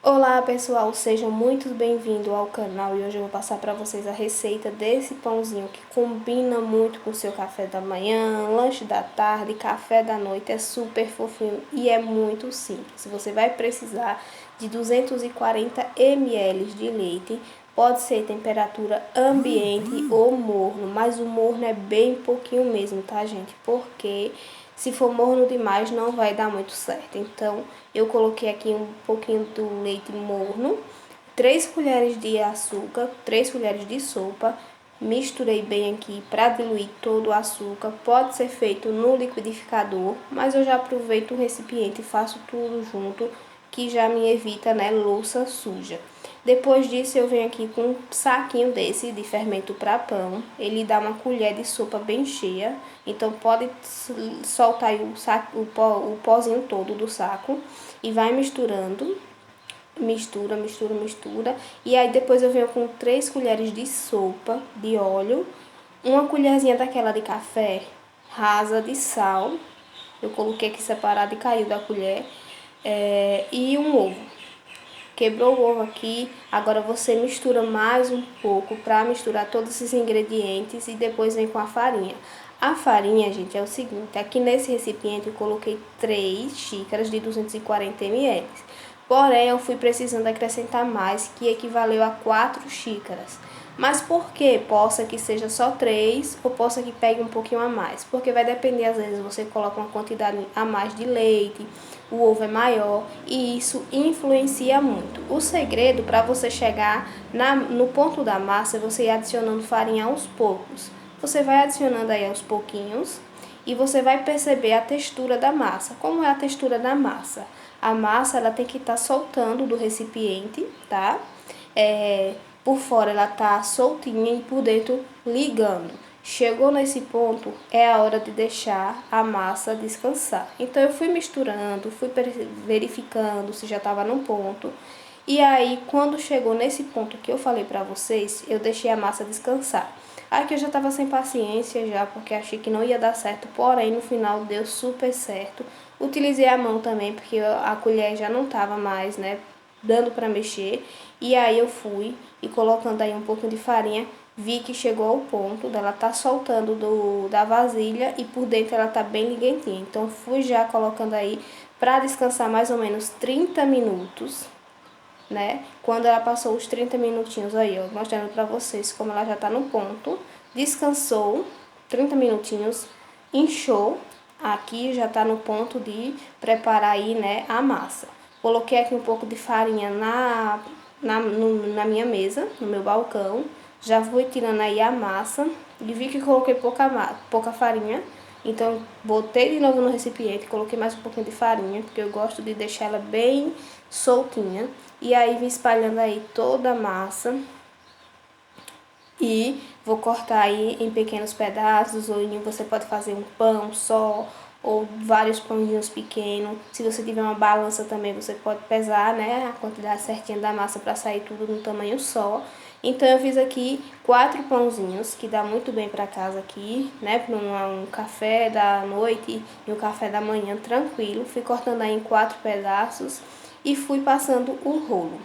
Olá pessoal, sejam muito bem-vindos ao canal e hoje eu vou passar para vocês a receita desse pãozinho que combina muito com o seu café da manhã, lanche da tarde, café da noite, é super fofinho e é muito simples. Você vai precisar de 240 ml de leite, pode ser temperatura ambiente ou morno, mas o morno é bem pouquinho mesmo, tá gente? Porque se for morno demais, não vai dar muito certo. Então, eu coloquei aqui um pouquinho do leite morno, 3 colheres de açúcar, 3 colheres de sopa. Misturei bem aqui para diluir todo o açúcar. Pode ser feito no liquidificador, mas eu já aproveito o recipiente e faço tudo junto, que já me evita, né, louça suja. Depois disso eu venho aqui com um saquinho desse de fermento para pão. Ele dá uma colher de sopa bem cheia, então pode soltar aí o pozinho todo do saco e vai misturando. Mistura, mistura, mistura. E aí depois eu venho com 3 colheres de sopa de óleo, uma colherzinha daquela de café rasa de sal. Eu coloquei aqui separado e caiu da colher. E um ovo. Quebrou o ovo aqui, agora você mistura mais um pouco para misturar todos esses ingredientes e depois vem com a farinha. A farinha, gente, é o seguinte, aqui nesse recipiente eu coloquei 3 xícaras de 240 ml. Porém, eu fui precisando acrescentar mais, que equivaleu a 4 xícaras. Mas por que? Possa que seja só 3 ou possa que pegue um pouquinho a mais. Porque vai depender, às vezes você coloca uma quantidade a mais de leite, o ovo é maior e isso influencia muito. O segredo para você chegar no ponto da massa é você ir adicionando farinha aos poucos. Você vai adicionando aí aos pouquinhos e você vai perceber a textura da massa. Como é a textura da massa? A massa ela tem que estar soltando do recipiente, tá? Por fora ela tá soltinha e por dentro ligando. Chegou nesse ponto, é a hora de deixar a massa descansar. Então eu fui misturando, fui verificando se já estava no ponto. E aí, quando chegou nesse ponto que eu falei para vocês, eu deixei a massa descansar. Aqui eu já estava sem paciência já, porque achei que não ia dar certo, porém no final deu super certo. Utilizei a mão também, porque a colher já não estava mais, né, dando para mexer. E aí eu fui e colocando aí um pouquinho de farinha, vi que chegou ao ponto dela tá soltando da vasilha e por dentro ela tá bem liguentinha. Então fui já colocando aí para descansar mais ou menos 30 minutos, né? Quando ela passou os 30 minutinhos aí, ó, mostrando para vocês como ela já tá no ponto. Descansou 30 minutinhos, inchou. Aqui já tá no ponto de preparar aí, né, a massa. Coloquei aqui um pouco de farinha na minha mesa, no meu balcão. Já fui tirando aí a massa e vi que coloquei pouca farinha. Então, botei de novo no recipiente, coloquei mais um pouquinho de farinha, porque eu gosto de deixar ela bem soltinha. E aí, vim espalhando aí toda a massa. E vou cortar aí em pequenos pedaços, ou você pode fazer um pão só, ou vários pãozinhos pequenos. Se você tiver uma balança também, você pode pesar, né, a quantidade certinha da massa para sair tudo num tamanho só. Então eu fiz aqui 4 pãozinhos, que dá muito bem para casa aqui, né, para um café da noite e um café da manhã tranquilo. Fui cortando aí em 4 pedaços e fui passando o rolo.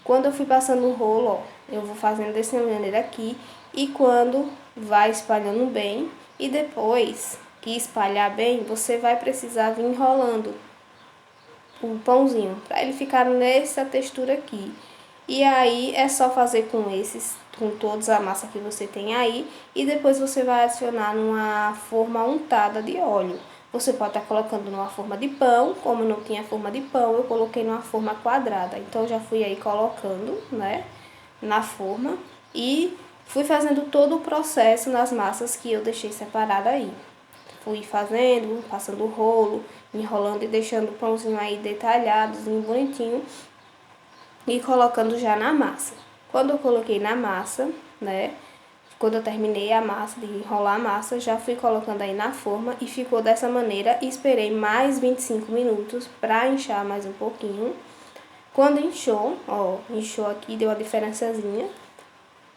Quando eu fui passando o rolo, ó, eu vou fazendo dessa maneira aqui e quando vai espalhando bem e depois que espalhar bem, você vai precisar vir enrolando o pãozinho para ele ficar nessa textura aqui. E aí é só fazer com todos a massa que você tem aí e depois você vai adicionar numa forma untada de óleo. Você pode estar colocando numa forma de pão, como não tinha forma de pão, eu coloquei numa forma quadrada. Então já fui aí colocando, né, na forma e fui fazendo todo o processo nas massas que eu deixei separada aí. Fui fazendo, passando o rolo, enrolando e deixando o pãozinho aí detalhadozinho, bonitinho e colocando já na massa. Quando eu coloquei na massa, né, quando eu terminei a massa, de enrolar a massa, já fui colocando aí na forma e ficou dessa maneira. E esperei mais 25 minutos para inchar mais um pouquinho. Quando inchou, ó, inchou aqui, deu a diferençazinha.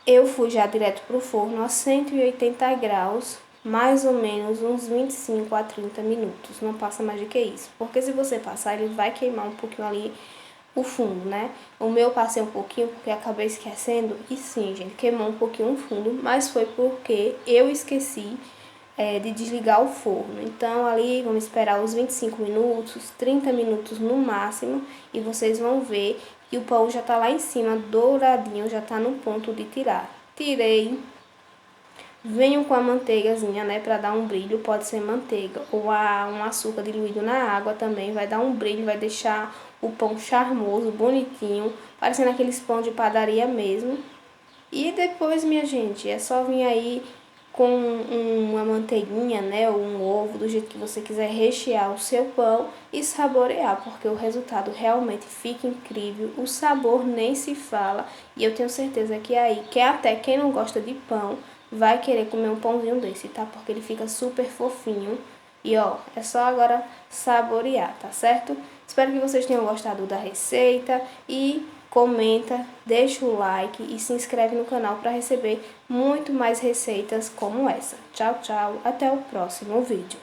Eu fui já direto pro forno a 180 graus, mais ou menos uns 25 a 30 minutos. Não passa mais do que isso, porque se você passar, ele vai queimar um pouquinho ali o fundo, né? O meu passei um pouquinho porque acabei esquecendo e sim, gente, queimou um pouquinho o fundo, mas foi porque eu esqueci de desligar o forno. Então ali vamos esperar uns 25 minutos, 30 minutos no máximo e vocês vão ver que o pão já tá lá em cima, douradinho, já tá no ponto de tirar. Tirei. Venho com a manteigazinha, né, para dar um brilho, pode ser manteiga ou um açúcar diluído na água também, vai dar um brilho, vai deixar o pão charmoso, bonitinho, parecendo aqueles pão de padaria mesmo. E depois, minha gente, é só vir aí com uma manteiguinha, né, ou um ovo, do jeito que você quiser rechear o seu pão e saborear, porque o resultado realmente fica incrível, o sabor nem se fala, e eu tenho certeza que aí, que até quem não gosta de pão, vai querer comer um pãozinho desse, tá? Porque ele fica super fofinho. E ó, é só agora saborear, tá certo? Espero que vocês tenham gostado da receita e comenta, deixa o like e se inscreve no canal para receber muito mais receitas como essa. Tchau, tchau, até o próximo vídeo.